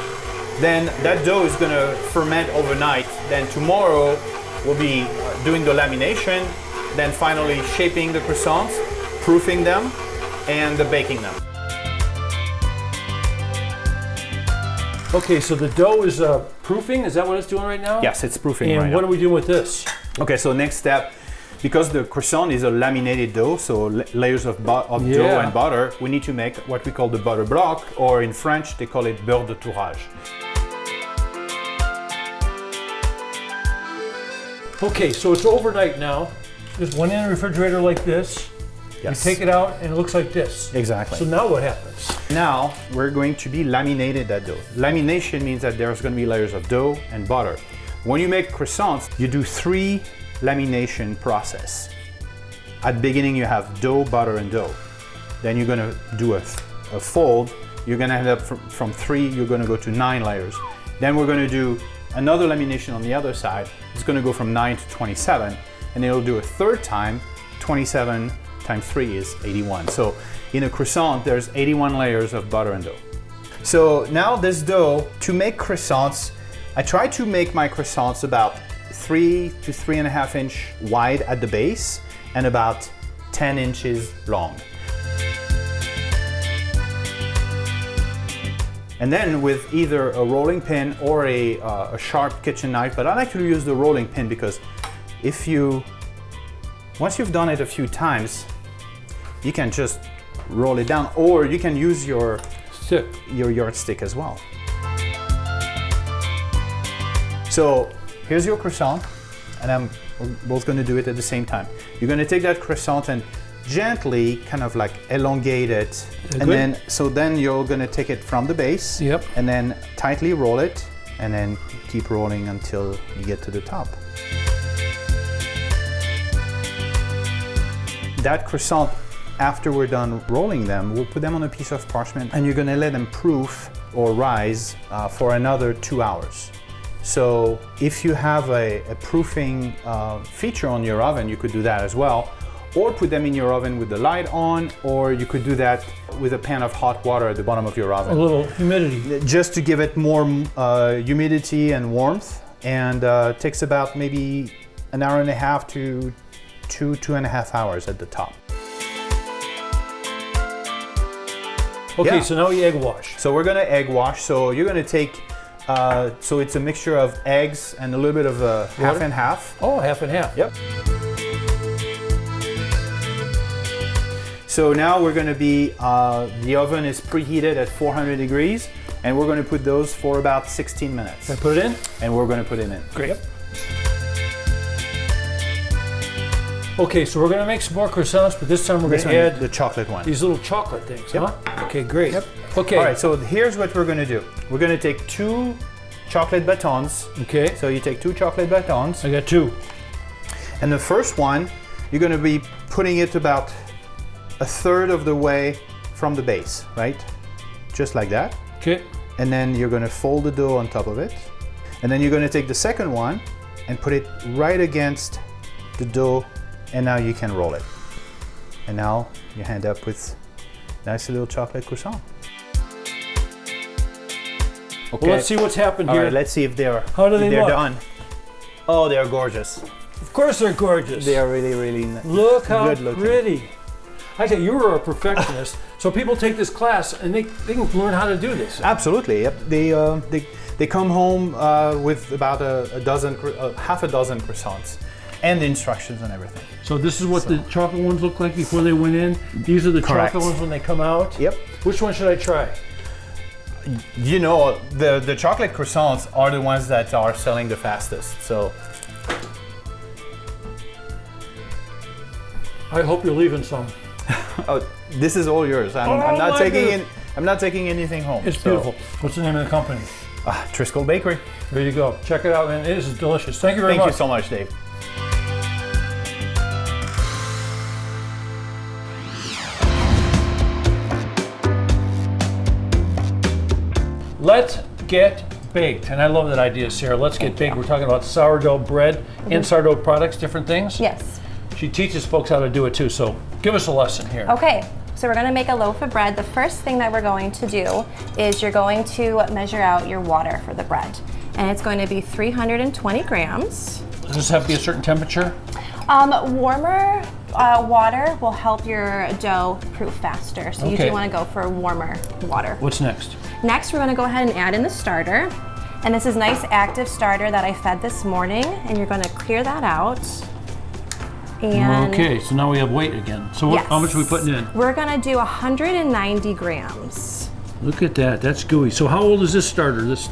Speaker 4: Then that dough is going to ferment overnight. Then tomorrow we'll be doing the lamination, then finally shaping the croissants, proofing them, and baking them.
Speaker 1: Okay, so the dough is proofing. Is that what it's doing right now?
Speaker 4: Yes, it's proofing right now.
Speaker 1: And what are we doing with this?
Speaker 4: Okay, so next step, because the croissant is a laminated dough, so layers of dough and butter, we need to make what we call the butter block, or in French, they call it beurre de tourage.
Speaker 1: Okay, so it's overnight now. Just went in the refrigerator like this.
Speaker 4: Yes.
Speaker 1: You take it out and it looks like this.
Speaker 4: Exactly.
Speaker 1: So now what happens?
Speaker 4: Now we're going to be laminated that dough. Lamination means that there's going to be layers of dough and butter. When you make croissants, you do 3 lamination process. At the beginning you have dough, butter, and dough. Then you're going to do a fold. You're going to end up from 3, you're going to go to 9 layers. Then we're going to do another lamination on the other side. It's going to go from 9 to 27, and it'll do a third time. 27 times 3 is 81. So in a croissant, there's 81 layers of butter and dough. So now this dough, to make croissants, I try to make my croissants about 3 to 3.5 inch wide at the base and about 10 inches long. And then with either a rolling pin or a sharp kitchen knife, but I like to use the rolling pin because once you've done it a few times, you can just roll it down, or you can use your yardstick as well. So here's your croissant, and we're both going to do it at the same time. You're going to take that croissant and gently kind of like elongate it, and then you're going to take it from the base, and then tightly roll it, and then keep rolling until you get to the top. That croissant, after we're done rolling them, we'll put them on a piece of parchment, and you're going to let them proof or rise for another 2 hours. So if you have a proofing feature on your oven, you could do that as well, or put them in your oven with the light on, or you could do that with a pan of hot water at the bottom of your oven.
Speaker 1: A little humidity.
Speaker 4: Just to give it more humidity and warmth, and takes about maybe an hour and a half to 2.5 hours at the top.
Speaker 1: Okay, so now we egg wash.
Speaker 4: So we're gonna egg wash. So you're gonna take, so it's a mixture of eggs and a little bit of half and half.
Speaker 1: Oh, half and half.
Speaker 4: Yep. So now we're gonna be, the oven is preheated at 400 degrees, and we're gonna put those for about 16 minutes.
Speaker 1: Can I put it in?
Speaker 4: And we're gonna put it in.
Speaker 1: Great. Yep. Okay, so we're gonna make some more croissants, but this time we're gonna add
Speaker 4: the chocolate one.
Speaker 1: These little chocolate things, huh? Okay, great. Yep. Okay.
Speaker 4: All right, so here's what we're gonna do. We're gonna take 2 chocolate batons.
Speaker 1: Okay.
Speaker 4: So you take 2 chocolate batons.
Speaker 1: I got 2.
Speaker 4: And the first one, you're gonna be putting it about a third of the way from the base, right? Just like that.
Speaker 1: Okay.
Speaker 4: And then you're gonna fold the dough on top of it. And then you're gonna take the second one and put it right against the dough, and now you can roll it. And now you end up with nice little chocolate croissant. Okay.
Speaker 1: Well, let's see what's happened here.
Speaker 4: All right, let's see if they're
Speaker 1: look?
Speaker 4: done. Oh, they're gorgeous.
Speaker 1: Of course they're gorgeous.
Speaker 4: They are really, really
Speaker 1: Look how
Speaker 4: good looking.
Speaker 1: pretty. I tell you, you were a perfectionist. So people take this class and they can learn how to do this.
Speaker 4: Absolutely. Yep. They come home with about half a dozen croissants and the instructions and everything.
Speaker 1: So this is what the chocolate ones look like before they went in. These are the
Speaker 4: Correct.
Speaker 1: chocolate ones when they come out.
Speaker 4: Yep.
Speaker 1: Which one should I try?
Speaker 4: You know, the chocolate croissants are the ones that are selling the fastest. So
Speaker 1: I hope you're leaving some.
Speaker 4: this is all yours. I'm not taking anything home.
Speaker 1: It's beautiful. What's the name of the company?
Speaker 4: Triskel Bakery.
Speaker 1: There you go. Check it out, man. It is delicious. Thank you very much.
Speaker 4: Thank you so much, Dave.
Speaker 1: Let's get baked. And I love that idea, Sarah. Let's get baked. We're talking about sourdough bread and sourdough products, different things.
Speaker 2: Yes.
Speaker 1: She teaches folks how to do it too. So give us a lesson here.
Speaker 5: Okay. So we're going to make a loaf of bread. The first thing that we're going to do is you're going to measure out your water for the bread. And it's going to be 320 grams.
Speaker 1: Does this have to be a certain temperature?
Speaker 5: Warmer water will help your dough proof faster. So you
Speaker 1: Okay.
Speaker 5: do want to go for warmer water.
Speaker 1: What's next?
Speaker 5: Next, we're going to go ahead and add in the starter. And this is nice active starter that I fed this morning. And you're going to clear that out. And
Speaker 1: Okay, so now we have weight again. So what,
Speaker 5: yes.
Speaker 1: how much are we putting in?
Speaker 5: We're going to do 190 grams.
Speaker 1: Look at that. That's gooey. So how old is this starter? This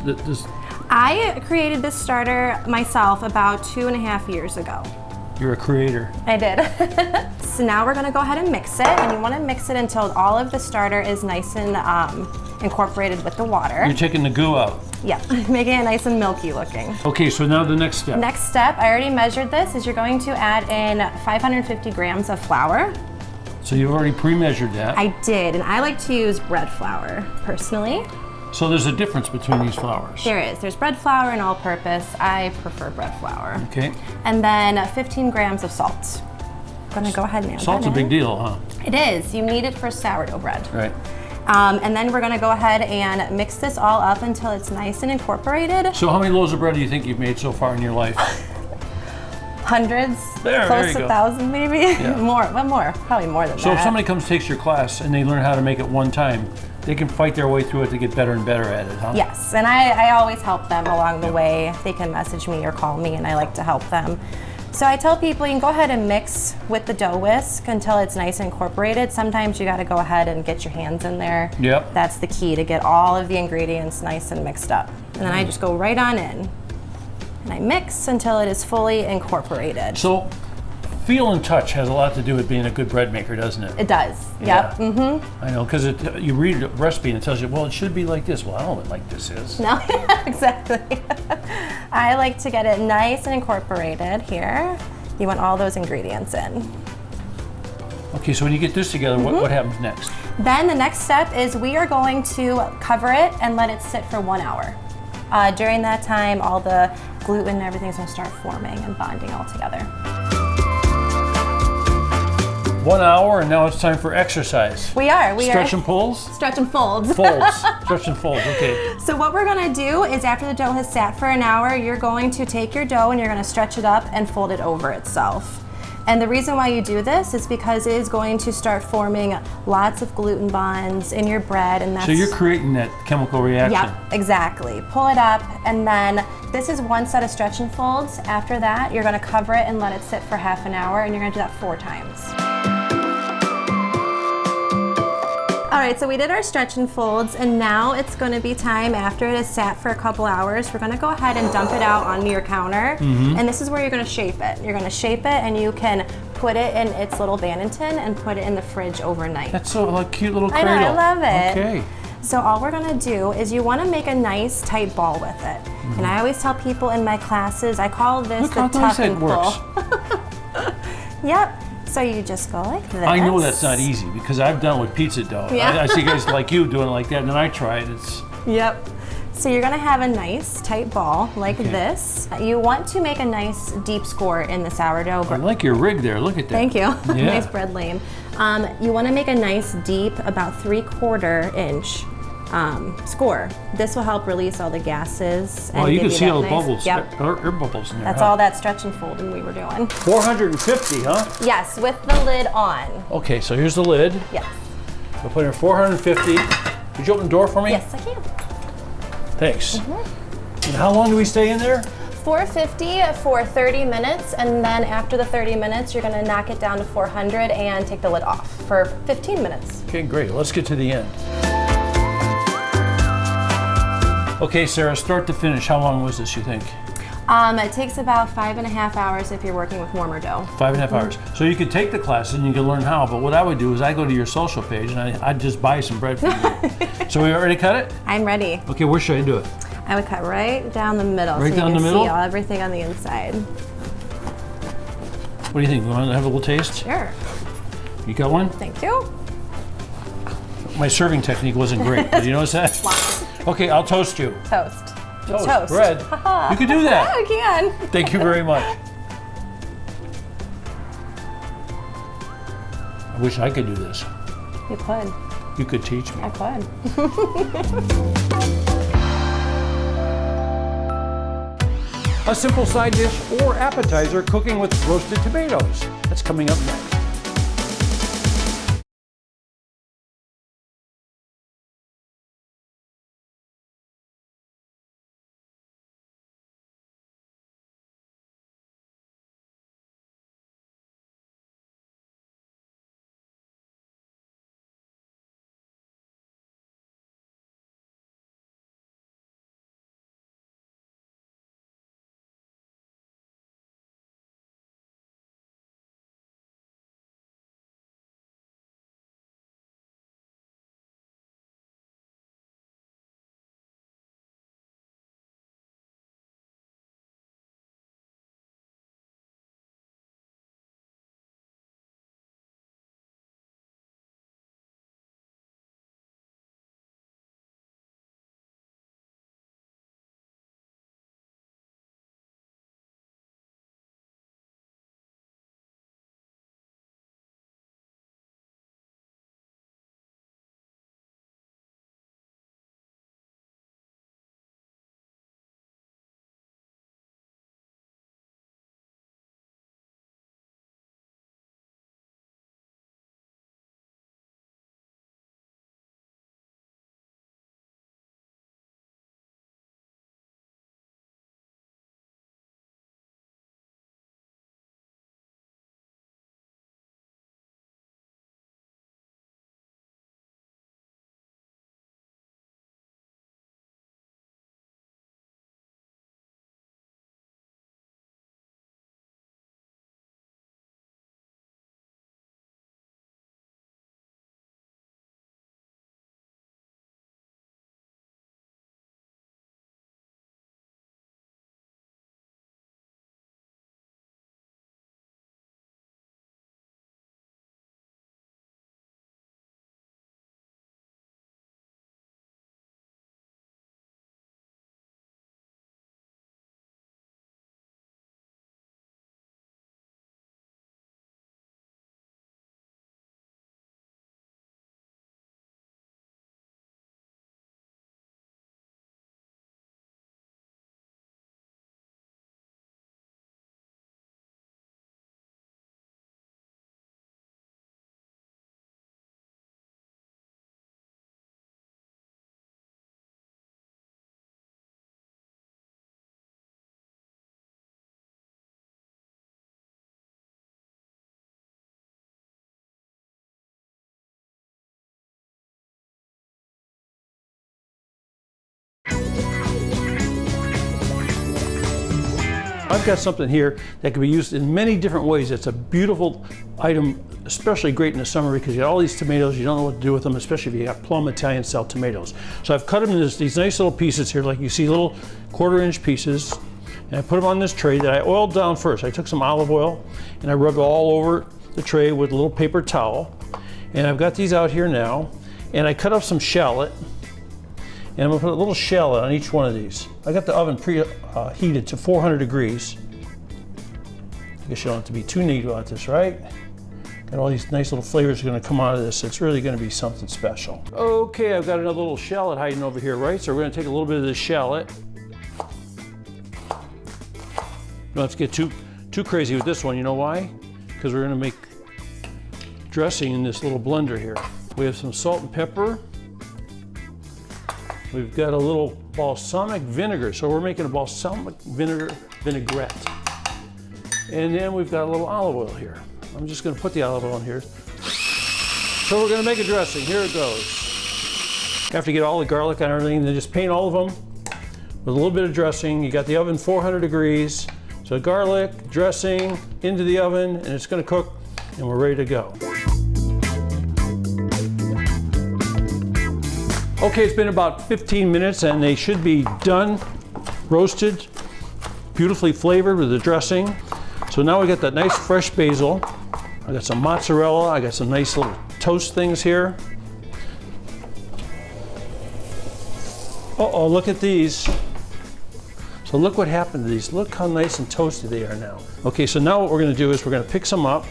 Speaker 5: I created this starter myself about 2.5 years ago.
Speaker 1: You're a creator.
Speaker 5: I did. So now we're gonna go ahead and mix it, and you wanna mix it until all of the starter is nice and incorporated with the water.
Speaker 1: You're taking the goo out.
Speaker 5: Yep, making it nice and milky looking.
Speaker 1: Okay, so now the next step.
Speaker 5: Next step, I already measured this, is you're going to add in 550 grams of flour.
Speaker 1: So you've already pre-measured that.
Speaker 5: I did, and I like to use bread flour, personally.
Speaker 1: So there's a difference between these flours.
Speaker 5: There is. There's bread flour and all-purpose. I prefer bread flour.
Speaker 1: Okay.
Speaker 5: And then 15 grams of salt. I'm gonna go ahead and add
Speaker 1: Salt's a
Speaker 5: that
Speaker 1: big
Speaker 5: in.
Speaker 1: deal, huh?
Speaker 5: It is. You need it for sourdough bread.
Speaker 1: Right.
Speaker 5: And then we're gonna go ahead and mix this all up until it's nice and incorporated.
Speaker 1: So how many loaves of bread do you think you've made so far in your life?
Speaker 5: Hundreds,
Speaker 1: There
Speaker 5: close
Speaker 1: you
Speaker 5: to
Speaker 1: go.
Speaker 5: 1,000 maybe.
Speaker 1: Yeah.
Speaker 5: More, probably more than
Speaker 1: So
Speaker 5: that.
Speaker 1: if somebody comes takes your class and they learn how to make it one time, they can fight their way through it to get better and better at it, huh?
Speaker 5: Yes, and I always help them along the way. They can message me or call me, and I like to help them. So I tell people you can go ahead and mix with the dough whisk until it's nice and incorporated. Sometimes you got to go ahead and get your hands in there.
Speaker 1: Yep.
Speaker 5: That's the key, to get all of the ingredients nice and mixed up. And then I just go right on in. And I mix until it is fully incorporated.
Speaker 1: So feel and touch has a lot to do with being a good bread maker, doesn't it?
Speaker 5: It does.
Speaker 1: Yeah.
Speaker 5: Yep. Mm-hmm.
Speaker 1: I know, because you read a recipe and it tells you, well, it should be like this. Well, I don't know what like this is.
Speaker 5: No, exactly. I like to get it nice and incorporated here. You want all those ingredients in.
Speaker 1: Okay, so when you get this together, what happens next?
Speaker 5: Then the next step is we are going to cover it and let it sit for 1 hour. During that time, all the gluten and everything's gonna start forming and bonding all together.
Speaker 1: 1 hour, and now it's time for exercise.
Speaker 5: We are.
Speaker 1: Stretch and pulls?
Speaker 5: Stretch and folds.
Speaker 1: Folds. Stretch and folds, okay.
Speaker 5: So what we're gonna do is after the dough has sat for an hour, you're going to take your dough and you're gonna stretch it up and fold it over itself. And the reason why you do this is because it is going to start forming lots of gluten bonds in your bread, and that's...
Speaker 1: So you're creating that chemical reaction.
Speaker 5: Yep, exactly. Pull it up, and then this is one set of stretch and folds. After that, you're gonna cover it and let it sit for half an hour, and you're gonna do that 4 times. All right, so we did our stretch and folds, and now it's gonna be time, after it has sat for a couple hours, we're gonna go ahead and dump it out onto your counter. And this is where you're gonna shape it. You're gonna shape it, and you can put it in its little Banneton and put it in the fridge overnight.
Speaker 1: That's so like cute little
Speaker 5: I
Speaker 1: cradle.
Speaker 5: know, I love it.
Speaker 1: Okay.
Speaker 5: So all we're gonna do is you wanna make a nice tight ball with it. And I always tell people in my classes, I call this
Speaker 1: Look
Speaker 5: the
Speaker 1: how
Speaker 5: tuck
Speaker 1: nice it
Speaker 5: and
Speaker 1: works.
Speaker 5: pull. Yep. So you just go like this.
Speaker 1: I know that's not easy because I've done it with pizza dough.
Speaker 5: Yeah.
Speaker 1: I see guys like you doing it like that, and then I try it. It's
Speaker 5: Yep. So you're gonna have a nice tight ball like this. You want to make a nice deep score in the sourdough
Speaker 1: I
Speaker 5: bread.
Speaker 1: like your rig there. Look at that.
Speaker 5: Thank you.
Speaker 1: Yeah.
Speaker 5: Nice bread lane. You want to make a nice deep, about 3/4 inch score. This will help release all the gases.
Speaker 1: Oh,
Speaker 5: and
Speaker 1: you
Speaker 5: give
Speaker 1: can see
Speaker 5: that
Speaker 1: all the
Speaker 5: nice-
Speaker 1: bubbles,
Speaker 5: Yep.
Speaker 1: air bubbles in there.
Speaker 5: That's
Speaker 1: huh?
Speaker 5: all that stretch and folding we were doing.
Speaker 1: 450, huh?
Speaker 5: Yes, with the lid on.
Speaker 1: Okay, so here's the lid.
Speaker 5: Yes.
Speaker 1: We'll put in 450. Could you open the door for me?
Speaker 5: Yes, I can.
Speaker 1: Thanks. And how long do we stay in there?
Speaker 5: 450 for 30 minutes, and then after the 30 minutes, you're gonna knock it down to 400 and take the lid off for 15 minutes.
Speaker 1: Okay, great. Let's get to the end. Okay, Sarah, start to finish. How long was this, you think?
Speaker 5: It takes about 5.5 hours if you're working with warmer dough.
Speaker 1: 5.5 hours. So you could take the classes and you could learn how, but what I would do is I go to your social page and I'd just buy some bread from you. So we already cut it?
Speaker 5: I'm ready.
Speaker 1: Okay, where should I do it?
Speaker 5: I would cut right down the middle
Speaker 1: Right
Speaker 5: so
Speaker 1: down
Speaker 5: you can
Speaker 1: the middle?
Speaker 5: see everything on the inside.
Speaker 1: What do you think? You want to have a little taste?
Speaker 5: Sure.
Speaker 1: You got one?
Speaker 5: Thank you.
Speaker 1: My serving technique wasn't great. Did you notice that? Okay, I'll toast you.
Speaker 5: Toast.
Speaker 1: Toast. Bread. You could do that.
Speaker 5: I can.
Speaker 1: Thank you very much. I wish I could do this.
Speaker 5: You could.
Speaker 1: You could teach me.
Speaker 5: I could.
Speaker 1: A simple side dish or appetizer cooking with roasted tomatoes. That's coming up next. I've got something here that can be used in many different ways. It's a beautiful item, especially great in the summer because you got all these tomatoes, you don't know what to do with them, especially if you got plum Italian style tomatoes. So I've cut them into these nice little pieces here, like you see, little 1/4-inch pieces. And I put them on this tray that I oiled down first. I took some olive oil and I rubbed it all over the tray with a little paper towel. And I've got these out here now. And I cut up some shallot. And I'm gonna put a little shallot on each one of these. I got the oven preheated to 400 degrees. I guess you don't have to be too neat about this, right? And all these nice little flavors are gonna come out of this. It's really gonna be something special. Okay, I've got another little shallot hiding over here, right? So we're gonna take a little bit of this shallot. Don't have to get too crazy with this one. You know why? Because we're gonna make dressing in this little blender here. We have some salt and pepper. We've got a little balsamic vinegar. So we're making a balsamic vinaigrette. And then we've got a little olive oil here. I'm just gonna put the olive oil in here. So we're gonna make a dressing. Here it goes. After you get all the garlic and everything, then just paint all of them with a little bit of dressing. You got the oven 400 degrees. So garlic, dressing, into the oven, and it's gonna cook, and we're ready to go. Okay, it's been about 15 minutes, and they should be done, roasted, beautifully flavored with the dressing. So now we got that nice fresh basil. I got some mozzarella. I got some nice little toast things here. Uh-oh, look at these. So look what happened to these. Look how nice and toasty they are now. Okay, so now what we're gonna do is we're gonna pick some up,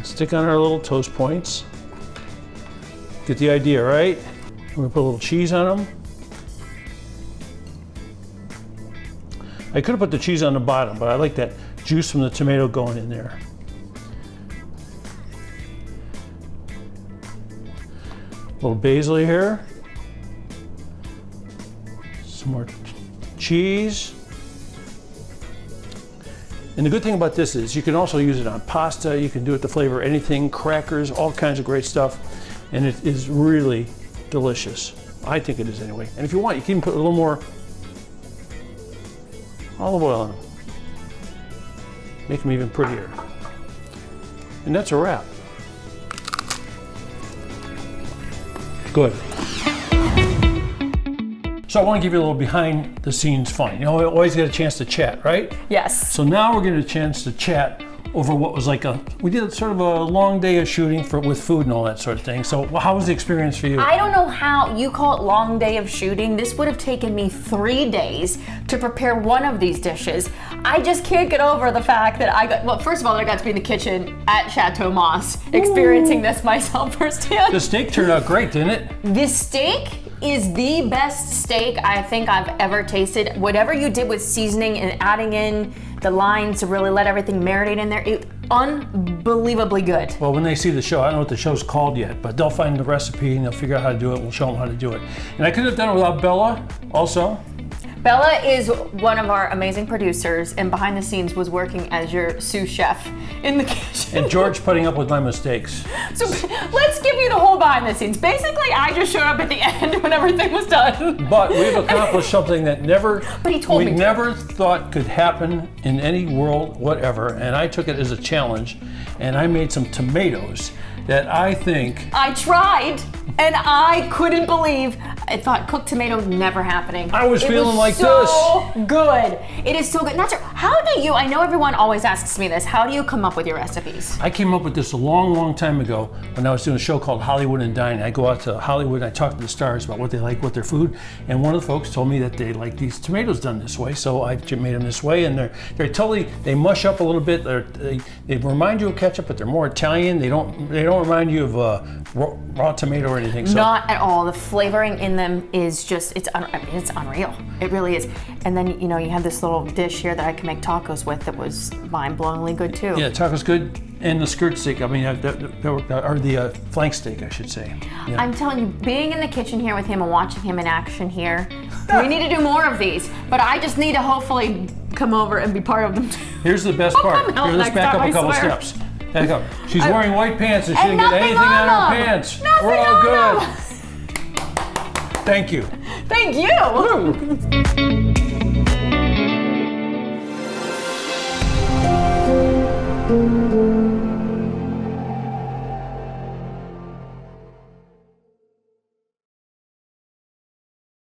Speaker 1: stick on our little toast points. Get the idea, right? We're gonna put a little cheese on them. I could have put the cheese on the bottom, but I like that juice from the tomato going in there. A little basil here. Some more cheese. And the good thing about this is you can also use it on pasta. You can do it to flavor anything, crackers, all kinds of great stuff. And it is really delicious. I think it is anyway. And if you want, you can put a little more olive oil on them. Make them even prettier. And that's a wrap. Good. So I want to give you a little behind the scenes fun. You know, we always get a chance to chat, right?
Speaker 2: Yes.
Speaker 1: So now we're getting a chance to chat over what was like we did sort of a long day of shooting with food and all that sort of thing. So how was the experience for you?
Speaker 2: I don't know how you call it long day of shooting. This would have taken me 3 days to prepare one of these dishes. I just can't get over the fact that well, first of all, I got to be in the kitchen at Chateau Moss, experiencing this myself firsthand.
Speaker 1: The steak turned out great, didn't it?
Speaker 2: This steak is the best steak I think I've ever tasted. Whatever you did with seasoning and adding in the lines to really let everything marinate in there, unbelievably good.
Speaker 1: Well, when they see the show, I don't know what the show's called yet, but they'll find the recipe and they'll figure out how to do it. We'll show them how to do it. And I could have done it without Bella also.
Speaker 2: Bella is one of our amazing producers and behind the scenes was working as your sous chef in the kitchen.
Speaker 1: And George putting up with my mistakes.
Speaker 2: So let's give you the whole behind the scenes. Basically, I just showed up at the end when everything was done.
Speaker 1: But we've accomplished something that we
Speaker 2: me
Speaker 1: never thought could happen in any world, whatever. And I took it as a challenge, and I made some tomatoes that I think...
Speaker 2: I tried, and I couldn't believe. I thought cooked tomatoes never happening.
Speaker 1: I was feeling like this.
Speaker 2: So good. It is so good. Not sure. How do you, I know everyone always asks me this, how do you come up with your recipes?
Speaker 1: I came up with this a long, long time ago when I was doing a show called Hollywood and Dining. I go out to Hollywood and I talk to the stars about what they like with their food. And one of the folks told me that they like these tomatoes done this way. So I made them this way, and they're totally, they mush up a little bit. They remind you of ketchup, but they're more Italian. They don't remind you of raw tomato or anything. So.
Speaker 2: Not at all. The flavoring in them is just, it's unreal. It really is. And then, you know, you have this little dish here that I can make tacos with that was mind-blowingly good too.
Speaker 1: Yeah, tacos good. And the skirt steak, I mean, or the flank steak, I should say. Yeah.
Speaker 2: I'm telling you, being in the kitchen here with him and watching him in action here, we need to do more of these. But I just need to hopefully come over and be part of them too.
Speaker 1: Here's the best part. Here, let's back up a couple steps. Back up. She's wearing white pants and she didn't get anything on her pants. We're all good. Thank you.
Speaker 2: Thank you.